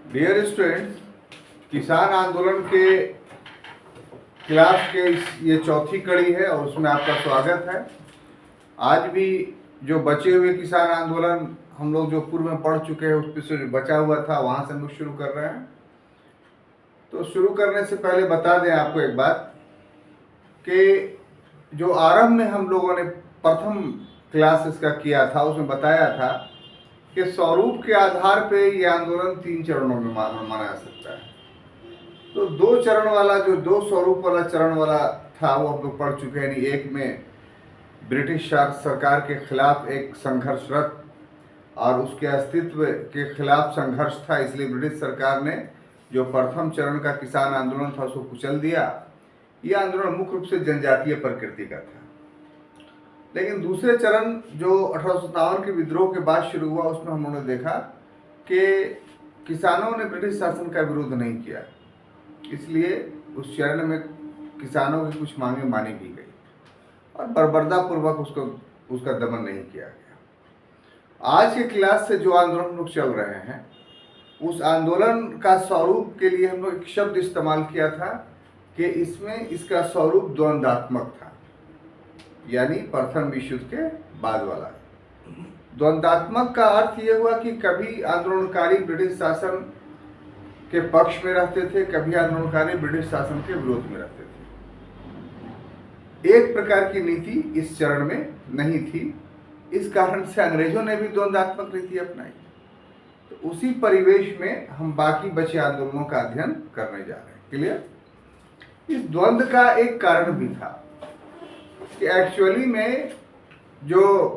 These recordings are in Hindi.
डियर स्टूडेंट्स, किसान आंदोलन के क्लास के ये चौथी कड़ी है और उसमें आपका स्वागत है। आज भी जो बचे हुए किसान आंदोलन हम लोग जो पूर्व में पढ़ चुके हैं उसमें से बचा हुआ था वहाँ से हम लोग शुरू कर रहे हैं। तो शुरू करने से पहले बता दें आपको एक बात कि जो आरंभ में हम लोगों ने प्रथम क्लास इसका किया था उसमें बताया था कि स्वरूप के आधार पे ये आंदोलन 3 चरणों में माना जा सकता है। तो 2 चरण वाला जो 2 स्वरूप वाला चरण वाला था वो हम लोग पढ़ चुके हैं। यानी एक में ब्रिटिश सरकार के खिलाफ एक संघर्षरत और उसके अस्तित्व के खिलाफ संघर्ष था, इसलिए ब्रिटिश सरकार ने जो प्रथम चरण का किसान आंदोलन था उसको कुचल दिया। यह आंदोलन मुख्य रूप से जनजातीय प्रकृति का था। लेकिन दूसरे चरण जो 1857 के विद्रोह के बाद शुरू हुआ उसमें हम लोगों ने देखा कि किसानों ने ब्रिटिश शासन का विरोध नहीं किया, इसलिए उस चरण में किसानों की कुछ मांगे मानी भी गई और बर्बरतापूर्वक उसका दमन नहीं किया गया। आज के क्लास से जो आंदोलन हम लोग चल रहे हैं उस आंदोलन का स्वरूप के लिए हम लोग एक शब्द इस्तेमाल किया था कि इसमें इसका स्वरूप द्वंद्वात्मक था, यानी प्रथम विश्व युद्ध के बाद वाला। द्वंद्वात्मक का अर्थ यह हुआ कि कभी आंदोलनकारी ब्रिटिश शासन के पक्ष में रहते थे, कभी आंदोलनकारी ब्रिटिश शासन के विरोध में रहते थे। एक प्रकार की नीति इस चरण में नहीं थी, इस कारण से अंग्रेजों ने भी द्वंद्वात्मक नीति अपनाई। तो उसी परिवेश में हम बाकी बचे आंदोलनों का अध्ययन करने जा रहे हैं। क्लियर? इस द्वंद्व का एक कारण भी था कि एक्चुअली में जो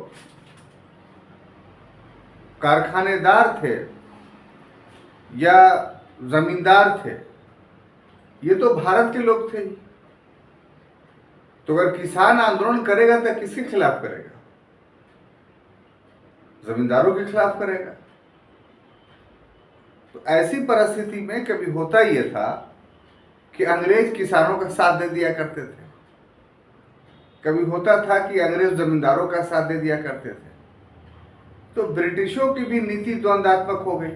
कारखानेदार थे या जमींदार थे ये तो भारत के लोग थे ही। तो अगर किसान आंदोलन करेगा तो किसके खिलाफ करेगा? जमींदारों के खिलाफ करेगा। तो ऐसी परिस्थिति में कभी होता यह था कि अंग्रेज किसानों का साथ दे दिया करते थे, कभी होता था कि अंग्रेज जमींदारों का साथ दे दिया करते थे। तो ब्रिटिशों की भी नीति द्वंद्वात्मक हो गई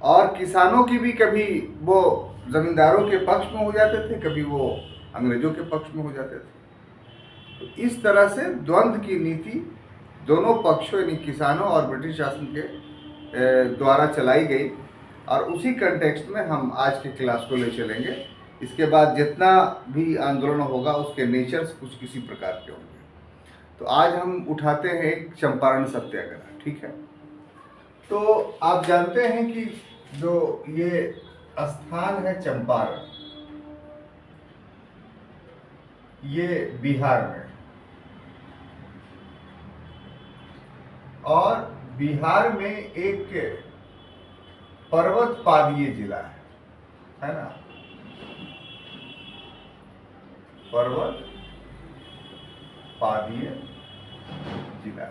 और किसानों की भी कभी वो जमींदारों के पक्ष में हो जाते थे, कभी वो अंग्रेजों के पक्ष में हो जाते थे। तो इस तरह से द्वंद्व की नीति दोनों पक्षों यानी किसानों और ब्रिटिश शासन के द्वारा चलाई गई और उसी कंटेक्स्ट में हम आज के क्लास को ले चलेंगे। इसके बाद जितना भी आंदोलन होगा उसके नेचर्स कुछ किसी प्रकार के होंगे। तो आज हम उठाते हैं एक चंपारण सत्याग्रह। ठीक है? तो आप जानते हैं कि जो ये स्थान है चंपारण, ये बिहार में, और बिहार में एक पर्वत पादीय जिला है ना? पर्वत पादीय जिला।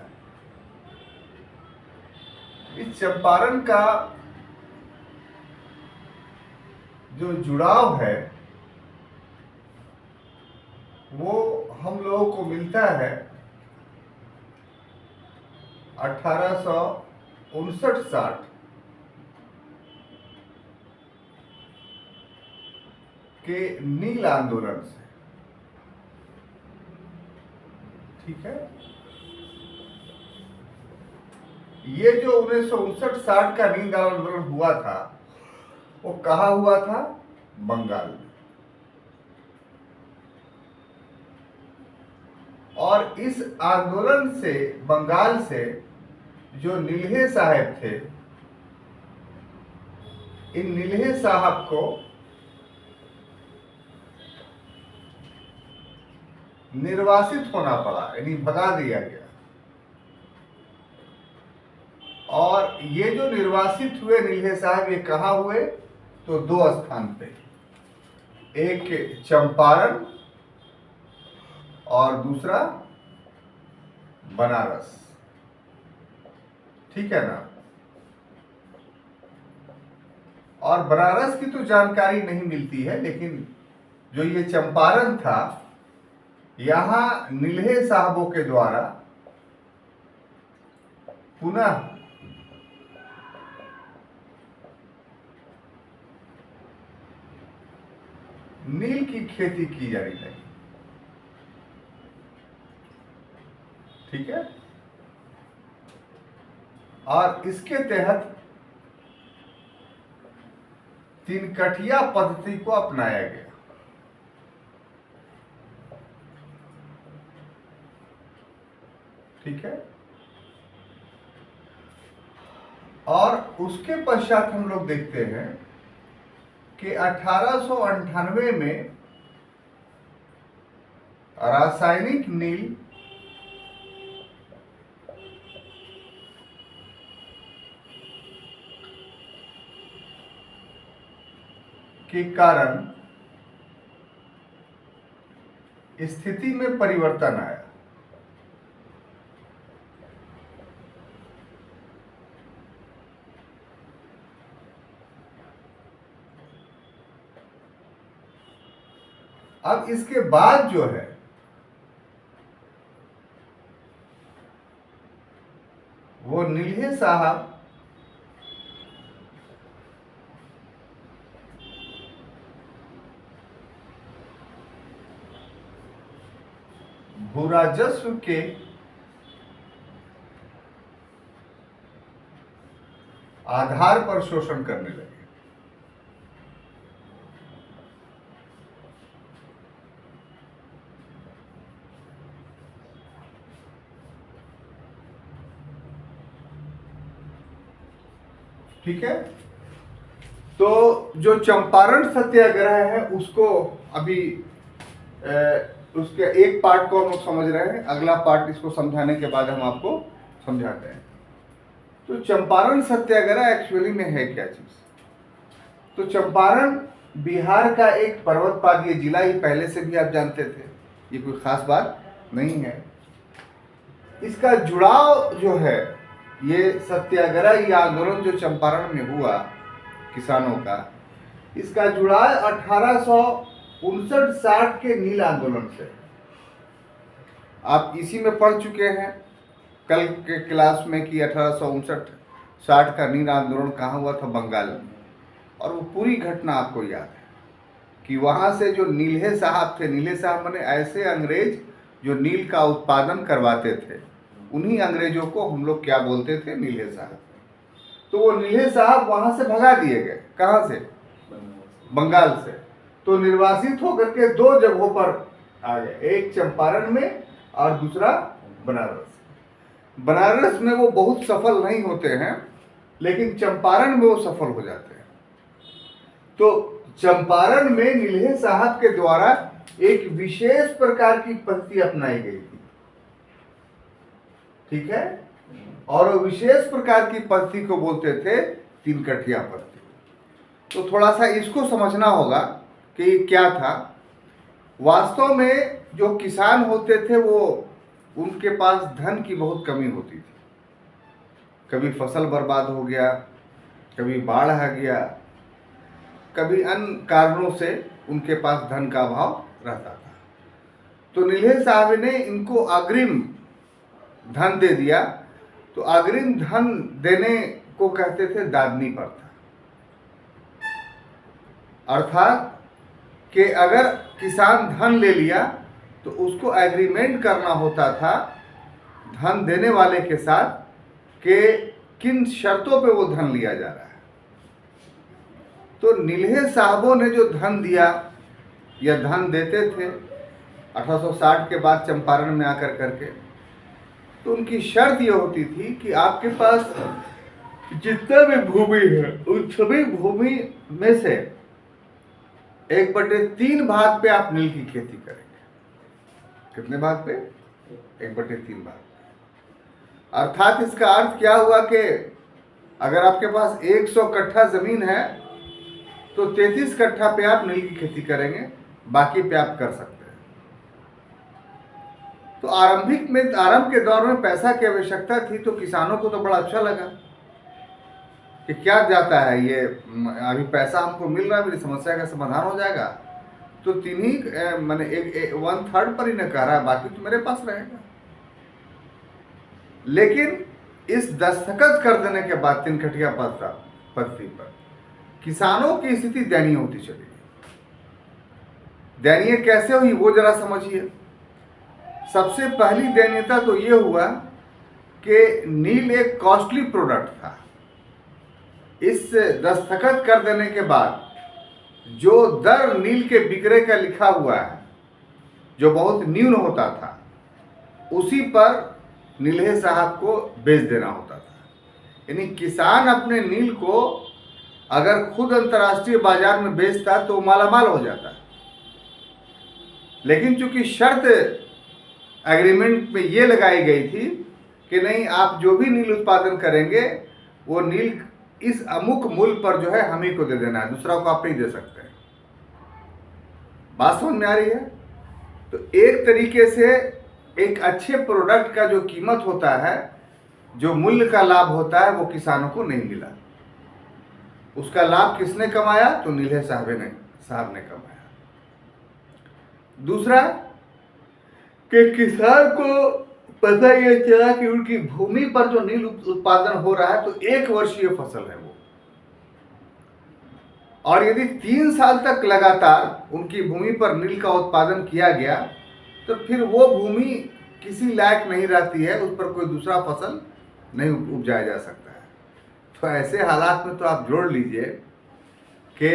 इस चंपारण का जो जुड़ाव है वो हम लोगों को मिलता है 1859-60 के नील आंदोलन से। ठीक है? ये जो 1959-60 का नील आंदोलन हुआ था वो कहाँ हुआ था? बंगाल में। और इस आंदोलन से बंगाल से जो नीलहे साहब थे, इन नीलहे साहब को निर्वासित होना पड़ा, यानी भगा दिया गया। और ये जो निर्वासित हुए नीलहे साहब, ये कहाँ हुए? तो 2 स्थान पे, एक चंपारण और दूसरा बनारस। ठीक है ना? और बनारस की तो जानकारी नहीं मिलती है, लेकिन जो ये चंपारण था यहाँ नीलहे साहबों के द्वारा पुनः नील की खेती की जाने लगी। ठीक है, और इसके तहत तीन कठिया पद्धति को अपनाया गया। ठीक है, और उसके पश्चात हम लोग देखते हैं कि 1898 में रासायनिक नील के कारण स्थिति में परिवर्तन आया। अब इसके बाद जो है वो नीलहे साहब भूराजस्व के आधार पर शोषण करने लगे। ठीक है, तो जो चंपारण सत्याग्रह है उसको अभी उसके एक पार्ट को हम लोग समझ रहे हैं, अगला पार्ट इसको समझाने के बाद हम आपको समझाते हैं। तो चंपारण सत्याग्रह एक्चुअली में है क्या चीज? तो चंपारण बिहार का एक पर्वतपादीय जिला ही पहले से भी आप जानते थे, ये कोई खास बात नहीं है। इसका जुड़ाव जो है, ये सत्याग्रह या आंदोलन जो चंपारण में हुआ किसानों का, इसका जुड़ाव 1859-60 के नील आंदोलन से। आप इसी में पढ़ चुके हैं कल के क्लास में कि 1859-60 का नील आंदोलन कहाँ हुआ था? बंगाल में। और वो पूरी घटना आपको याद है कि वहाँ से जो नीलहे साहब थे, नीलहे साहब माने ऐसे अंग्रेज जो नील का उत्पादन करवाते थे, उन्हीं अंग्रेजों को हम लोग क्या बोलते थे? नीलहे साहब। तो वो नीलहे साहब वहाँ से भगा दिए गए। कहाँ से? बंगाल से। तो निर्वासित होकर के दो जगहों पर आ गए, एक चंपारण में और दूसरा बनारस। बनारस में वो बहुत सफल नहीं होते हैं, लेकिन चंपारण में वो सफल हो जाते हैं। तो चंपारण में नीलहे साहब के द्वारा एक विशेष प्रकार की पद्धति अपनाई गई थी। ठीक है, और विशेष प्रकार की पद्धति को बोलते थे तीन कठिया पद्धति। तो थोड़ा सा इसको समझना होगा कि क्या था। वास्तव में जो किसान होते थे वो उनके पास धन की बहुत कमी होती थी। कभी फसल बर्बाद हो गया, कभी बाढ़ आ गया, कभी अन्य कारणों से उनके पास धन का अभाव रहता था। तो नीलहे साहब ने इनको अग्रिम धन दे दिया। तो अग्रिम धन देने को कहते थे दादनी प्रथा। अर्थात कि अगर किसान धन ले लिया तो उसको एग्रीमेंट करना होता था धन देने वाले के साथ कि किन शर्तों पे वो धन लिया जा रहा है। तो नीलहे साहबों ने जो धन दिया या धन देते थे 1860 के बाद चंपारण में आकर करके, तो उनकी शर्त ये होती थी कि आपके पास जितना भी भूमि है उन सभी भूमि में से 1/3 भाग पे आप नील की खेती करेंगे। कितने भाग पे? 1/3 भाग। अर्थात इसका अर्थ क्या हुआ कि अगर आपके पास 100 कट्ठा जमीन है तो 33 कट्ठा पे आप नील की खेती करेंगे, बाकी पे आप कर सकते हैं। तो आरंभ के दौर में पैसा की आवश्यकता थी, तो किसानों को तो बड़ा अच्छा लगा कि क्या जाता है ये, अभी पैसा हमको मिल रहा है, मेरी समस्या का समाधान हो जाएगा। तो तीन ही मैंने 1/3 पर ही न कह रहा है, बाकी तो मेरे पास रहेगा। लेकिन इस दस्तखत कर देने के बाद तीन कठिया पद्धति पर किसानों की स्थिति दयनीय होती चली गई। दयनीय कैसे हुई वो जरा समझिए। सबसे पहली दयनीयता तो ये हुआ कि नील एक कॉस्टली प्रोडक्ट था। इस दस्तखत कर देने के बाद जो दर नील के बिक्रे का लिखा हुआ है, जो बहुत न्यून होता था, उसी पर नीलहे साहब को बेच देना होता था। यानी किसान अपने नील को अगर खुद अंतर्राष्ट्रीय बाजार में बेचता तो मालामाल हो जाता, लेकिन चूंकि शर्त एग्रीमेंट में ये लगाई गई थी कि नहीं, आप जो भी नील उत्पादन करेंगे वो नील इस अमुक मूल्य पर जो है हम ही को दे देना है, दूसरा को आप नहीं दे सकते। बात समझ में आ रही है? तो एक तरीके से एक अच्छे प्रोडक्ट का जो कीमत होता है, जो मूल्य का लाभ होता है, वो किसानों को नहीं मिला। उसका लाभ किसने कमाया? तो नीलहे साहब ने कमाया। दूसरा कि किसान को पता ये चला कि उनकी भूमि पर जो नील उत्पादन हो रहा है तो 1 वर्षीय फसल है वो, और यदि 3 साल तक लगातार उनकी भूमि पर नील का उत्पादन किया गया तो फिर वो भूमि किसी लायक नहीं रहती है, उस पर कोई दूसरा फसल नहीं उपजाया जा सकता है। तो ऐसे हालात में तो आप जोड़ लीजिए कि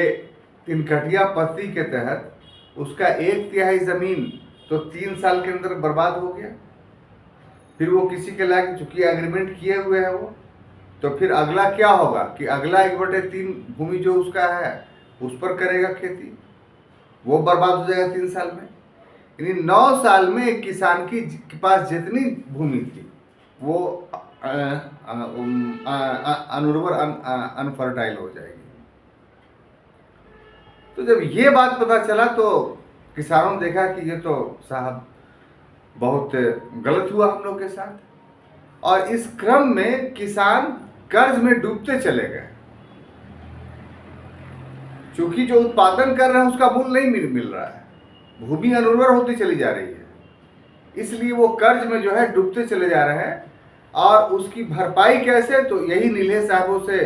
तिनकटिया पद्धति के तहत उसका 1/3 जमीन तो 3 साल के अंदर बर्बाद हो गया। फिर वो किसी के लायक, चूंकि एग्रीमेंट किए हुए है वो, तो फिर अगला क्या होगा कि अगला 1/3 भूमि जो उसका है उस पर करेगा खेती, वो बर्बाद हो जाएगा 3 साल में। यानी 9 साल में एक किसान के पास जितनी भूमि थी वो अनुर्वर अनफर्टाइल हो जाएगी। तो जब ये बात पता चला तो किसानों ने देखा कि ये तो साहब बहुत गलत हुआ हम लोग के साथ, और इस क्रम में किसान कर्ज में डूबते चले गए। चूंकि जो उत्पादन कर रहे हैं उसका मूल्य नहीं मिल रहा है, भूमि अनुर्वर होती चली जा रही है, इसलिए वो कर्ज में जो है डूबते चले जा रहे हैं। और उसकी भरपाई कैसे? तो यही नीलहे साहबों से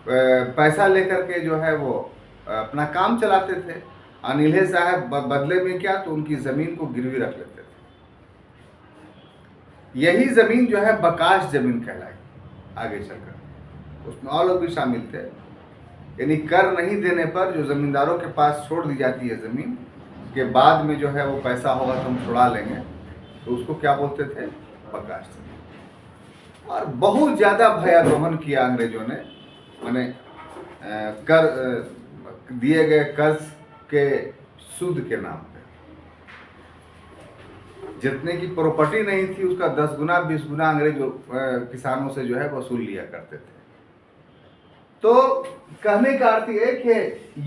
पैसा लेकर के जो है वो अपना काम चलाते थे। और नीलहे साहब बदले में क्या, तो उनकी ज़मीन को गिरवी रख लेते थे। यही ज़मीन जो है बकाश ज़मीन कहलाई आगे चलकर, उसमें और लोग भी शामिल थे। यानी कर नहीं देने पर जो ज़मींदारों के पास छोड़ दी जाती है ज़मीन, के बाद में जो है वो पैसा होगा तो हम छुड़ा लेंगे, तो उसको क्या बोलते थे? बकाश ज़मीन। और बहुत ज़्यादा भयारोहण किया अंग्रेजों ने, माने कर दिए गए कर्ज के सूद के नाम पे जितने की प्रॉपर्टी नहीं थी उसका 10 गुना 20 गुना अंग्रेज किसानों से जो है वसूल लिया करते थे। तो कहने का अर्थ ये कि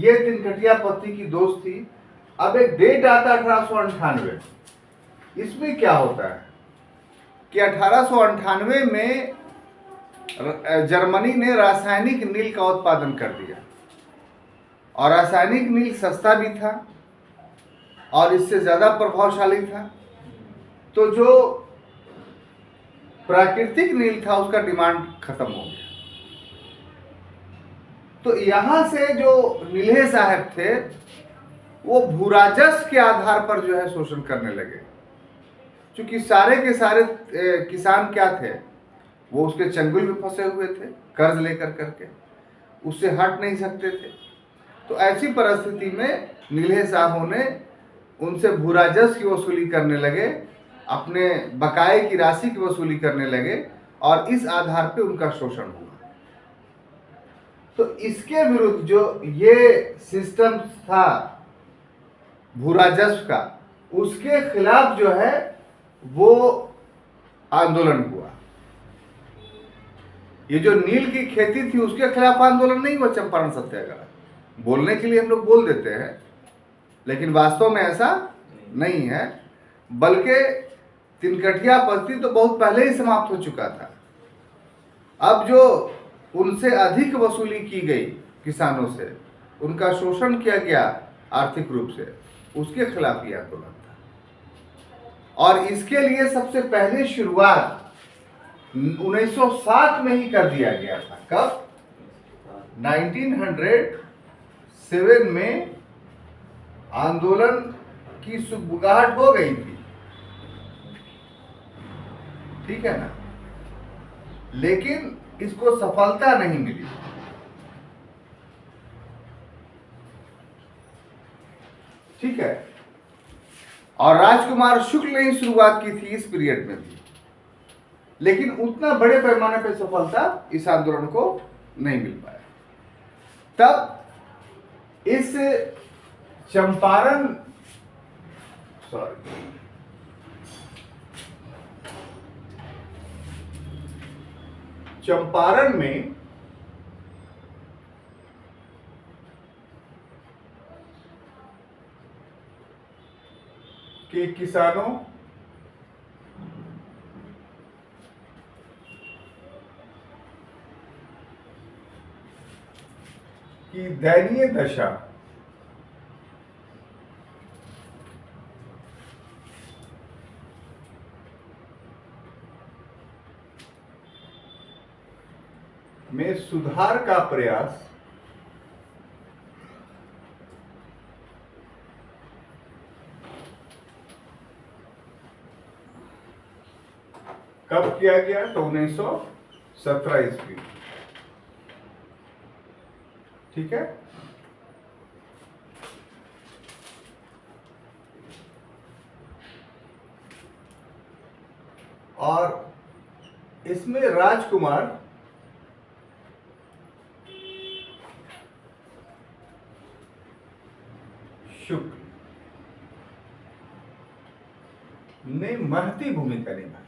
ये तिनकटिया पद्धति की दोष थी। अब एक डेट आता 1898, इसमें क्या होता है कि 1898 में जर्मनी ने रासायनिक नील का उत्पादन कर दिया, और रासायनिक नील सस्ता भी था और इससे ज़्यादा प्रभावशाली था। तो जो प्राकृतिक नील था उसका डिमांड खत्म हो गया। तो यहाँ से जो नीलहे साहब थे वो भूराजस्व के आधार पर जो है शोषण करने लगे। क्योंकि सारे के सारे किसान क्या थे, वो उसके चंगुल में फंसे हुए थे, कर्ज लेकर करके उससे हट नहीं सकते थे। तो ऐसी परिस्थिति में नीलहे साहबों ने उनसे भूराजस्व की वसूली करने लगे, अपने बकाये की राशि की वसूली करने लगे, और इस आधार पे उनका शोषण हुआ। तो इसके विरुद्ध जो ये सिस्टम था भूराजस्व का, उसके खिलाफ जो है वो आंदोलन हुआ। ये जो नील की खेती थी उसके खिलाफ आंदोलन नहीं हुआ चंपारण सत्याग्रह। बोलने के लिए हम लोग बोल देते हैं, लेकिन वास्तव में ऐसा नहीं है। बल्कि तिनकटिया पद्धति तो बहुत पहले ही समाप्त हो चुका था। अब जो उनसे अधिक वसूली की गई किसानों से, उनका शोषण किया गया आर्थिक रूप से, उसके खिलाफ ये आंदोलन था। और इसके लिए सबसे पहले शुरुआत 1907 में ही कर दिया गया था। कब? 1907 में आंदोलन की सुगबुगाहट हो गई थी, ठीक है ना, लेकिन इसको सफलता नहीं मिली। ठीक है, और राजकुमार शुक्ल ने ही शुरुआत की थी इस पीरियड में भी, लेकिन उतना बड़े पैमाने पर सफलता इस आंदोलन को नहीं मिल पाया। तब इस चंपारण में के किसानों की दयनीय दशा में सुधार का प्रयास कब किया गया? तो 1917 ईस्वी। ठीक है, और इसमें राजकुमार शुक्ल ने महती भूमिका निभाई।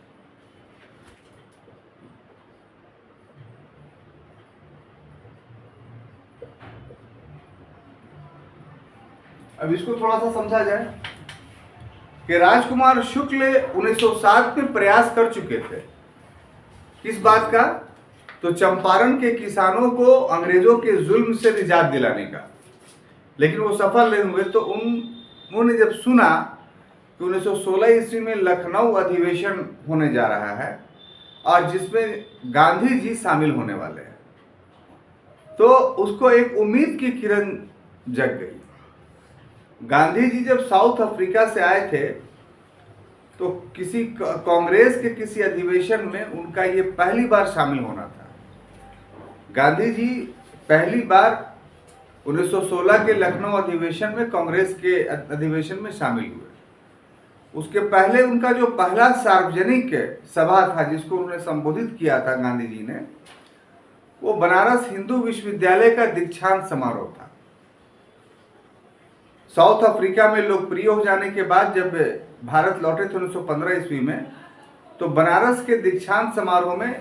अब इसको थोड़ा सा समझा जाए कि राजकुमार शुक्ल 1907 में प्रयास कर चुके थे किस बात का? तो चंपारण के किसानों को अंग्रेजों के जुल्म से निजात दिलाने का, लेकिन वो सफल नहीं हुए। तो उन्होंने जब सुना कि 1916 ईस्वी में लखनऊ अधिवेशन होने जा रहा है और जिसमें गांधी जी शामिल होने वाले हैं, तो उसको एक उम्मीद की किरण जग गई। गांधी जी जब साउथ अफ्रीका से आए थे तो किसी कांग्रेस के किसी अधिवेशन में उनका ये पहली बार शामिल होना था। गांधी जी पहली बार 1916 के लखनऊ अधिवेशन में कांग्रेस के अधिवेशन में शामिल हुए। उसके पहले उनका जो पहला सार्वजनिक सभा था जिसको उन्होंने संबोधित किया था गांधी जी ने, वो बनारस हिंदू विश्वविद्यालय का दीक्षांत समारोह था। साउथ अफ्रीका में लोकप्रिय हो जाने के बाद जब भारत लौटे थे 1915 ईस्वी में, तो बनारस के दीक्षांत समारोह में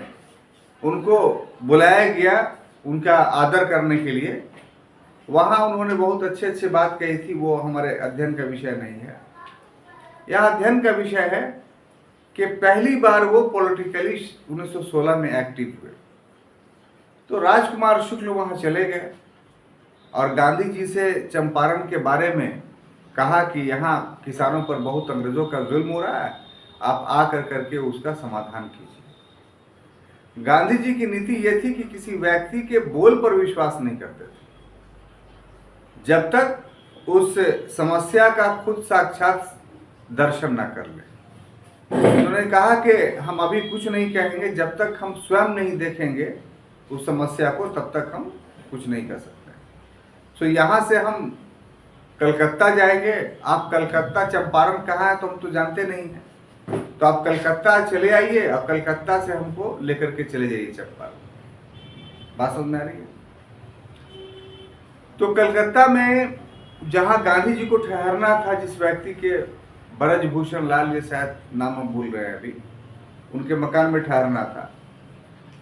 उनको बुलाया गया उनका आदर करने के लिए। वहाँ उन्होंने बहुत अच्छे बात कही थी, वो हमारे अध्ययन का विषय नहीं है। यह अध्ययन का विषय है कि पहली बार वो पॉलिटिकली 1916 में एक्टिव हुए। तो राजकुमार शुक्ल वहाँ चले गए और गांधी जी से चंपारण के बारे में कहा कि यहाँ किसानों पर बहुत अंग्रेजों का जुल्म हो रहा है, आप आकर करके उसका समाधान कीजिए। गांधी जी की नीति यह थी कि किसी व्यक्ति के बोल पर विश्वास नहीं करते थे जब तक उस समस्या का खुद साक्षात दर्शन न कर ले। उन्होंने कहा कि हम अभी कुछ नहीं कहेंगे जब तक हम स्वयं नहीं देखेंगे उस समस्या को, तब तक हम कुछ नहीं कर सकते। तो यहाँ से हम कलकत्ता जाएंगे। आप कलकत्ता चंपारण कहाँ है तो हम तो जानते नहीं हैं, तो आप कलकत्ता चले आइए, अब कलकत्ता से हमको लेकर के चले जाइए चंपारण। बात समझ में आ रही है? तो कलकत्ता में जहाँ गांधी जी को ठहरना था, जिस व्यक्ति के ब्रजभूषण लाल, ये शायद नाम हम भूल रहे हैं अभी, उनके मकान में ठहरना था।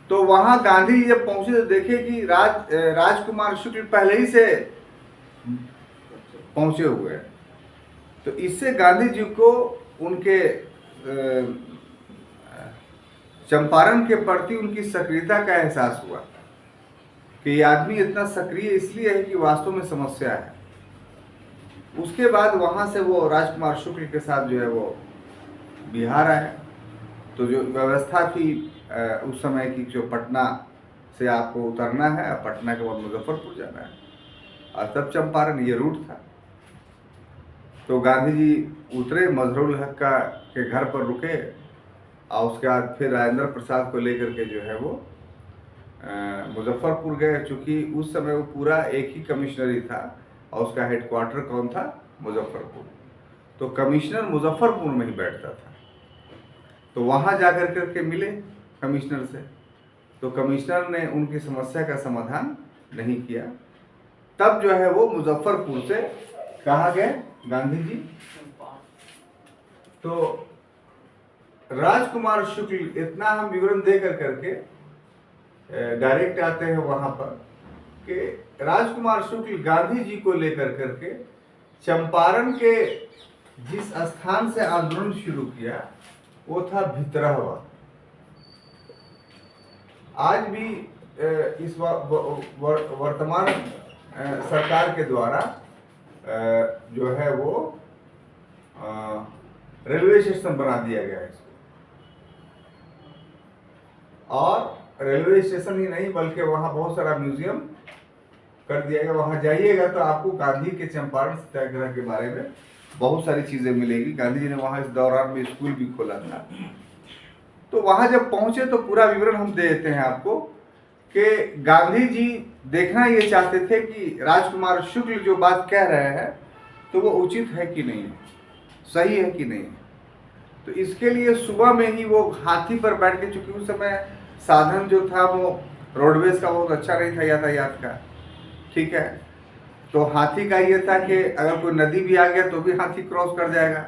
तो वहां गांधी जी जब पहुंचे तो देखे कि राजकुमार शुक्ल पहले ही से पहुंचे हुए हैं। तो इससे गांधी जी को उनके चंपारण के प्रति उनकी सक्रियता का एहसास हुआ कि ये आदमी इतना सक्रिय इसलिए है कि वास्तव में समस्या है। उसके बाद वहां से वो राजकुमार शुक्ल के साथ जो है वो बिहार आए। तो जो व्यवस्था थी उस समय की, जो पटना से आपको उतरना है, पटना के बाद मुजफ्फरपुर जाना है, और तब चंपारण ये रूट था। तो गांधी जी उतरे, मजहरुल हक के घर पर रुके और उसके बाद फिर राजेंद्र प्रसाद को लेकर के जो है वो मुजफ्फरपुर गए। चूँकि उस समय वो पूरा एक ही कमिश्नरी था और उसका हेडक्वार्टर कौन था? मुजफ्फरपुर। तो कमिश्नर मुजफ्फरपुर में ही बैठता था। तो वहाँ जा कर के मिले कमिश्नर से, तो कमिश्नर ने उनकी समस्या का समाधान नहीं किया। तब जो है वो मुजफ्फरपुर से कहाँ गए गांधी जी? तो राजकुमार शुक्ल, इतना हम विवरण दे करके डायरेक्ट आते हैं वहां पर कि राजकुमार शुक्ल गांधी जी को लेकर करके चंपारण के जिस स्थान से आंदोलन शुरू किया वो था भितरहवा। आज भी इस वर्तमान सरकार के द्वारा जो है वो रेलवे स्टेशन बना दिया गया है इसको। और रेलवे स्टेशन ही नहीं बल्कि वहाँ बहुत सारा म्यूजियम कर दिया गया। वहाँ जाइएगा तो आपको गांधी के चंपारण सत्याग्रह के बारे में बहुत सारी चीज़ें मिलेगी। गांधी जी ने वहाँ इस दौरान में स्कूल भी खोला था। तो वहाँ जब पहुँचे तो पूरा विवरण हम दे देते हैं आपको कि गांधी जी देखना ये चाहते थे कि राजकुमार शुक्ल जो बात कह रहे हैं तो वो उचित है कि नहीं, सही है कि नहीं। तो इसके लिए सुबह में ही वो हाथी पर बैठ के, चूँकि उस समय साधन जो था वो रोडवेज का बहुत अच्छा नहीं था यातायात का, ठीक है। तो हाथी का ये था कि अगर कोई नदी भी आ गया तो भी हाथी क्रॉस कर जाएगा,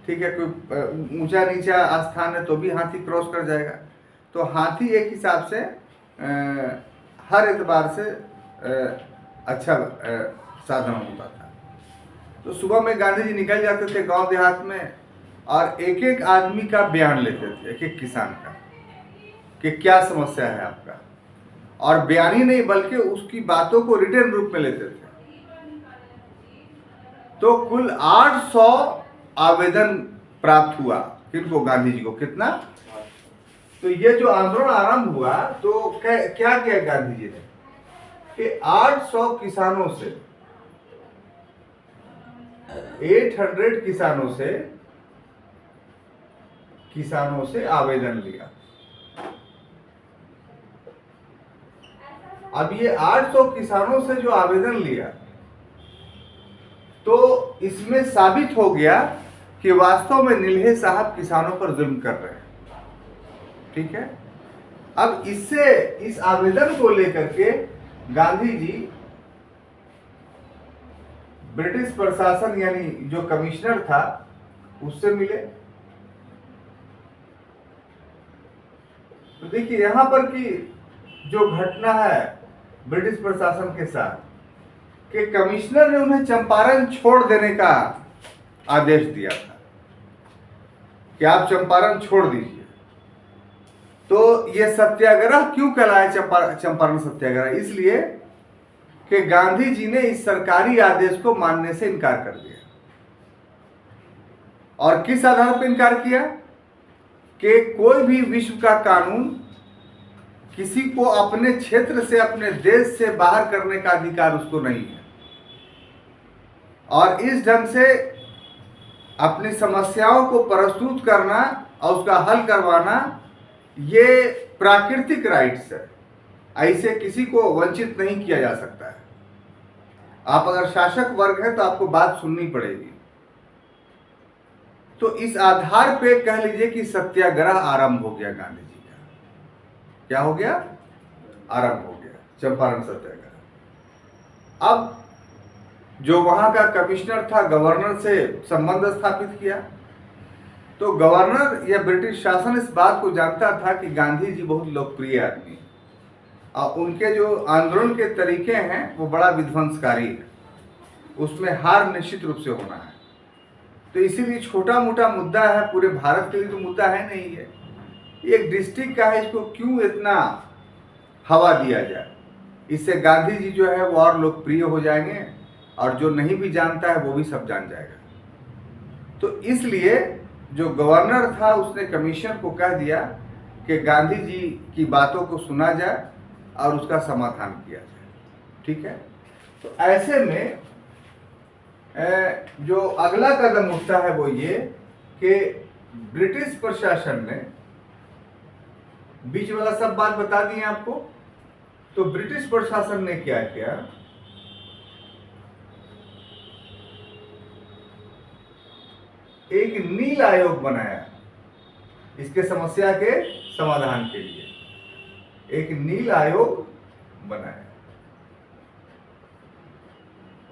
ठीक है। कोई ऊंचा नीचा स्थान है तो भी हाथी क्रॉस कर जाएगा। तो हाथी एक हिसाब से हर एतबार से अच्छा साधन होता था। तो सुबह में गांधी जी निकल जाते थे गांव देहात में और एक एक आदमी का बयान लेते थे, एक एक किसान का, कि क्या समस्या है आपका। और बयान ही नहीं बल्कि उसकी बातों को रिटर्न रूप में लेते थे। तो कुल 800 आवेदन प्राप्त हुआ। किनको? गांधी जी को। कितना? तो ये जो आंदोलन आरंभ हुआ तो क्या किया गांधी जी ने कि 800 किसानों से, 800 किसानों से आवेदन लिया। अब ये 800 किसानों से जो आवेदन लिया तो इसमें साबित हो गया कि वास्तव में नीलहे साहब किसानों पर जुल्म कर रहे हैं, ठीक है। अब इससे, इस आवेदन को लेकर के गांधी जी ब्रिटिश प्रशासन यानी जो कमिश्नर था उससे मिले। तो देखिए यहां पर कि जो घटना है ब्रिटिश प्रशासन के साथ कि कमिश्नर ने उन्हें चंपारण छोड़ देने का आदेश दिया था कि आप चंपारण छोड़ दीजिए। तो ये सत्याग्रह क्यों कहलाया चंपारण सत्याग्रह? इसलिए कि गांधी जी ने इस सरकारी आदेश को मानने से इनकार कर दिया। और किस आधार पर इनकार किया? कि कोई भी विश्व का कानून किसी को अपने क्षेत्र से, अपने देश से बाहर करने का अधिकार उसको नहीं है। और इस ढंग से अपनी समस्याओं को प्रस्तुत करना और उसका हल करवाना ये प्राकृतिक राइट्स है। ऐसे किसी को वंचित नहीं किया जा सकता है। आप अगर शासक वर्ग है तो आपको बात सुननी पड़ेगी। तो इस आधार पे कह लीजिए कि सत्याग्रह आरंभ हो गया गांधी जी का। क्या हो गया? आरंभ हो गया चंपारण सत्याग्रह। अब जो वहां का कमिश्नर था गवर्नर से संबंध स्थापित किया। तो गवर्नर या ब्रिटिश शासन इस बात को जानता था कि गांधी जी बहुत लोकप्रिय आदमी हैं और उनके जो आंदोलन के तरीके हैं वो बड़ा विध्वंसकारी है, उसमें हार निश्चित रूप से होना है। तो इसीलिए छोटा मोटा मुद्दा है, पूरे भारत के लिए तो मुद्दा है नहीं है, एक डिस्ट्रिक्ट का है, इसको क्यों इतना हवा दिया जाए। इससे गांधी जी जो है वो और लोकप्रिय हो जाएंगे और जो नहीं भी जानता है वो भी सब जान जाएगा। तो इसलिए जो गवर्नर था उसने कमीशन को कह दिया कि गांधी जी की बातों को सुना जाए और उसका समाधान किया जाए, ठीक है। तो ऐसे में जो अगला कदम उठता है वो ये कि ब्रिटिश प्रशासन ने, बीच वाला सब बात बता दी है आपको, तो ब्रिटिश प्रशासन ने क्या किया, एक नील आयोग बनाया इसके समस्या के समाधान के लिए। एक नील आयोग बनाया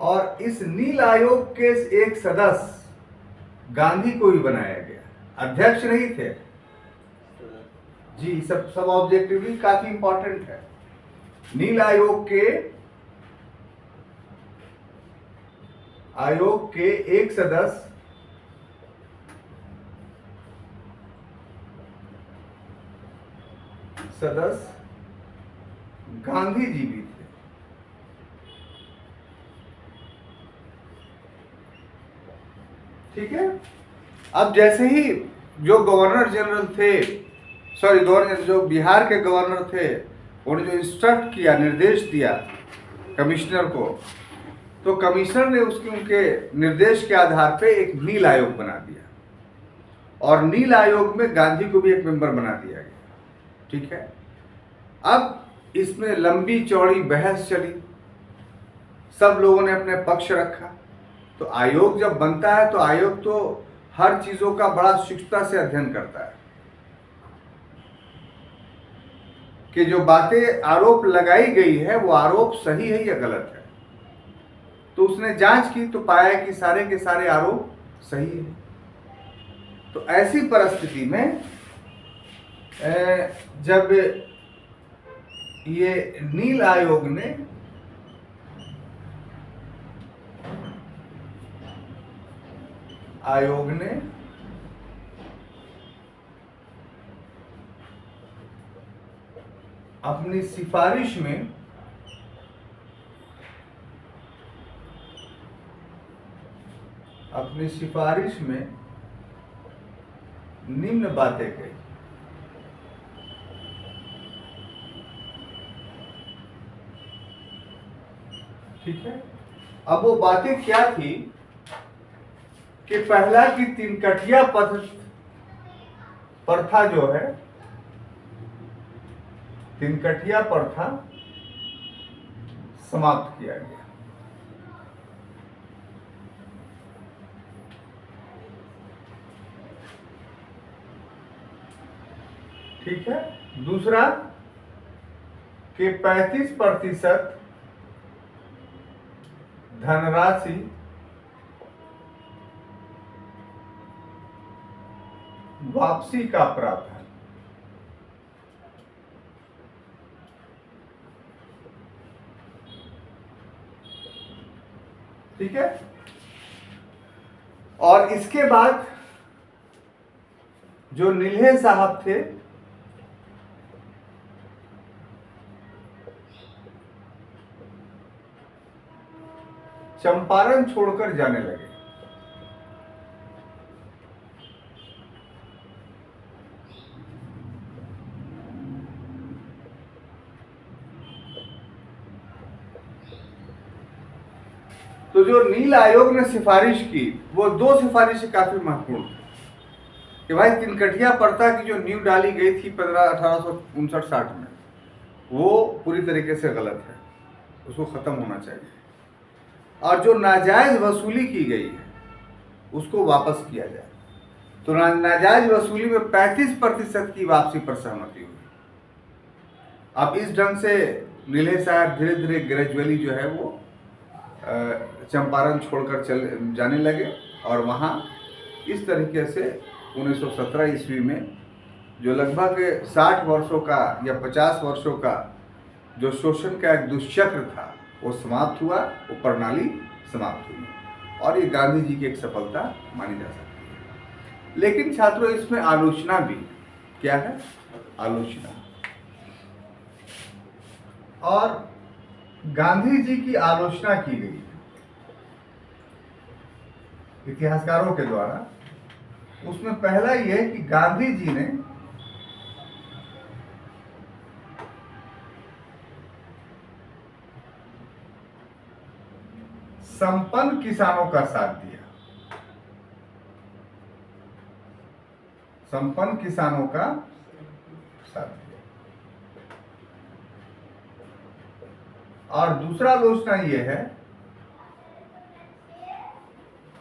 और इस नील आयोग के एक सदस्य गांधी को ही बनाया गया, अध्यक्ष नहीं थे जी। सब ऑब्जेक्टिवली काफी इंपॉर्टेंट है। नील आयोग के एक सदस्य गांधी जी भी थे। ठीक है। अब जैसे ही जो गवर्नर जनरल थे, गवर्नर जो बिहार के गवर्नर थे, उन्होंने जो इंस्ट्रक्ट किया, निर्देश दिया कमिश्नर को, तो कमिश्नर ने उनके निर्देश के आधार पे एक नील आयोग बना दिया और नील आयोग में गांधी को भी एक मेंबर बना दिया गया। ठीक है। अब इसमें लंबी चौड़ी बहस चली, सब लोगों ने अपने पक्ष रखा। तो आयोग जब बनता है तो आयोग तो हर चीजों का बड़ा सूक्ष्मता से अध्ययन करता है कि जो बातें आरोप लगाई गई है वो आरोप सही है या गलत है। तो उसने जांच की तो पाया कि सारे के सारे आरोप सही है। तो ऐसी परिस्थिति में जब ये नील आयोग ने अपनी सिफारिश में निम्न बातें कही। ठीक है। अब वो बातें क्या थी कि पहला की तिनकटिया प्रथा जो है, तिनकटिया प्रथा समाप्त किया गया। ठीक है। दूसरा कि 35% धनराशि वापसी का प्रावधान। ठीक है। और इसके बाद जो नील्हे साहब थे, चंपारण छोड़कर जाने लगे। तो जो नील आयोग ने सिफारिश की वो दो सिफारिशें काफी महत्वपूर्ण थी कि भाई तिनकटिया प्रथा की जो नींव डाली गई थी 1859-60 में, वो पूरी तरीके से गलत है, उसको खत्म होना चाहिए। और जो नाजायज वसूली की गई है उसको वापस किया जाए। तो नाजायज वसूली में 35% की वापसी पर सहमति हुई। अब इस ढंग से नीले साहब धीरे धीरे ग्रेजुअली जो है वो चंपारण छोड़कर जाने लगे और वहाँ इस तरीके से 1917 ईस्वी में जो लगभग 60 वर्षों का या 50 वर्षों का जो शोषण का एक दुष्चक्र था वो समाप्त हुआ, वो प्रणाली समाप्त हुई और ये गांधी जी की एक सफलता मानी जा सकती है। लेकिन छात्रों इसमें आलोचना भी क्या है, आलोचना। और गांधी जी की आलोचना की गई इतिहासकारों के द्वारा। उसमें पहला यह कि गांधी जी ने संपन्न किसानों का साथ दिया, संपन्न किसानों का साथ दिया। और दूसरा आलोचना यह है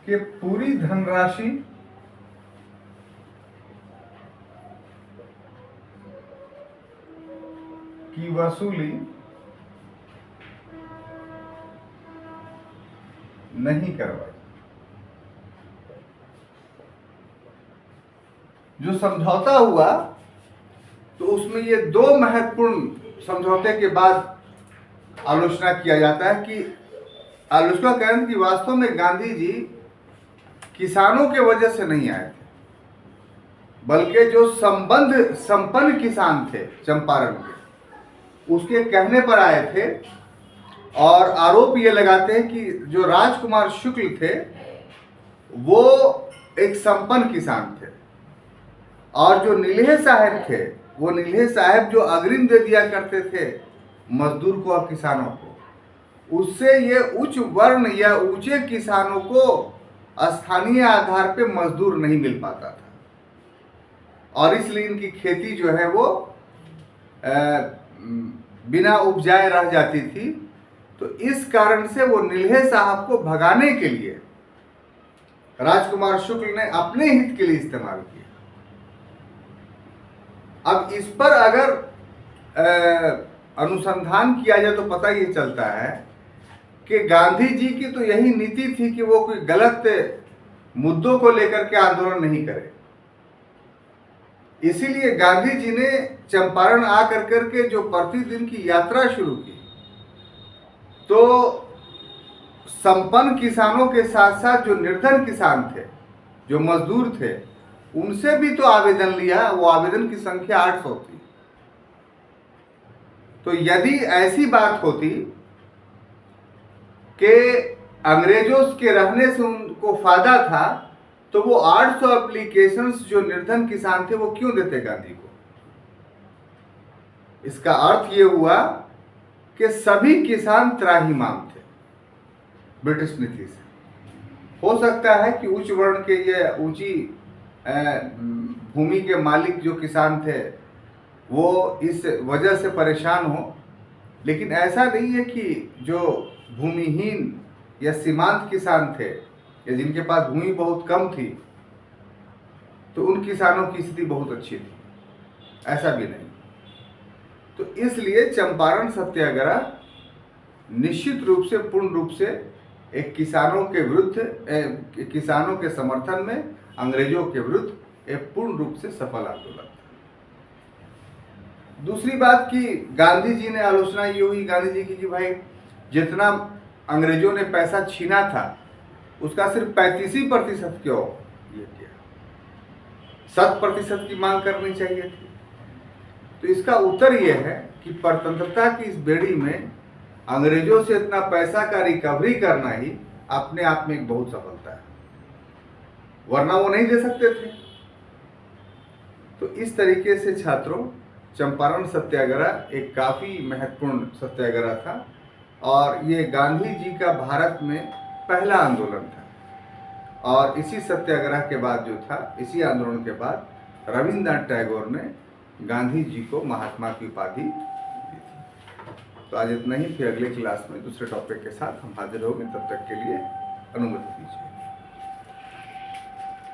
कि पूरी धनराशि की वसूली नहीं करवाई। जो समझौता हुआ तो उसमें ये दो महत्वपूर्ण समझौते के बाद आलोचना किया जाता है कि आलोचना करें कि वास्तव में गांधी जी किसानों के वजह से नहीं आए थे, बल्कि जो संपन्न किसान थे चंपारण के, उसके कहने पर आए थे। और आरोप ये लगाते हैं कि जो राजकुमार शुक्ल थे वो एक संपन्न किसान थे, और जो नीलहे साहब थे वो नीलहे साहब जो अग्रिम दे दिया करते थे मजदूर को और किसानों को, उससे ये उच्च वर्ण या ऊंचे किसानों को स्थानीय आधार पे मजदूर नहीं मिल पाता था, और इसलिए इनकी खेती जो है वो बिना उपजाए रह जाती थी। तो इस कारण से वो नीलहे साहब को भगाने के लिए राजकुमार शुक्ल ने अपने हित के लिए इस्तेमाल किया। अब इस पर अगर अनुसंधान किया जाए तो पता ये चलता है कि गांधी जी की तो यही नीति थी कि वो कोई गलत मुद्दों को लेकर के आंदोलन नहीं करे। इसीलिए गांधी जी ने चंपारण आकर करके जो प्रतिदिन की यात्रा शुरू की, तो संपन्न किसानों के साथ साथ जो निर्धन किसान थे, जो मजदूर थे, उनसे भी तो आवेदन लिया। वो आवेदन की संख्या 800 थी। तो यदि ऐसी बात होती कि अंग्रेजों के रहने से उनको फायदा था, तो वो 800 एप्लीकेशंस जो निर्धन किसान थे वो क्यों देते गांधी को? इसका अर्थ ये हुआ कि सभी किसान त्राहिमाम थे ब्रिटिश नीति से। हो सकता है कि उच्च वर्ण के ये ऊंची भूमि के मालिक जो किसान थे वो इस वजह से परेशान हो, लेकिन ऐसा नहीं है कि जो भूमिहीन या सीमांत किसान थे या जिनके पास भूमि बहुत कम थी तो उन किसानों की स्थिति बहुत अच्छी थी, ऐसा भी नहीं। तो इसलिए चंपारण सत्याग्रह निश्चित रूप से पूर्ण रूप से एक किसानों के विरुद्ध, किसानों के समर्थन में अंग्रेजों के विरुद्ध एक पूर्ण रूप से सफल आंदोलन था। दूसरी बात कि गांधी जी ने आलोचना ये हुई गांधी जी की कि भाई जितना अंग्रेजों ने पैसा छीना था उसका सिर्फ 35% क्यों ये किया, 100% की मांग करनी चाहिए थी। तो इसका उत्तर यह है कि परतंत्रता की इस बेड़ी में अंग्रेजों से इतना पैसा का रिकवरी करना ही अपने आप में एक बहुत सफलता है, वरना वो नहीं दे सकते थे। तो इस तरीके से छात्रों, चंपारण सत्याग्रह एक काफ़ी महत्वपूर्ण सत्याग्रह था और ये गांधी जी का भारत में पहला आंदोलन था। और इसी सत्याग्रह के बाद जो था, इसी आंदोलन के बाद रविन्द्रनाथ टैगोर ने गांधी जी को महात्मा की उपाधि दी थी। तो आज इतना ही, फिर अगले क्लास में दूसरे टॉपिक के साथ हम हाजिर होंगे। तब तक के लिए अनुमति।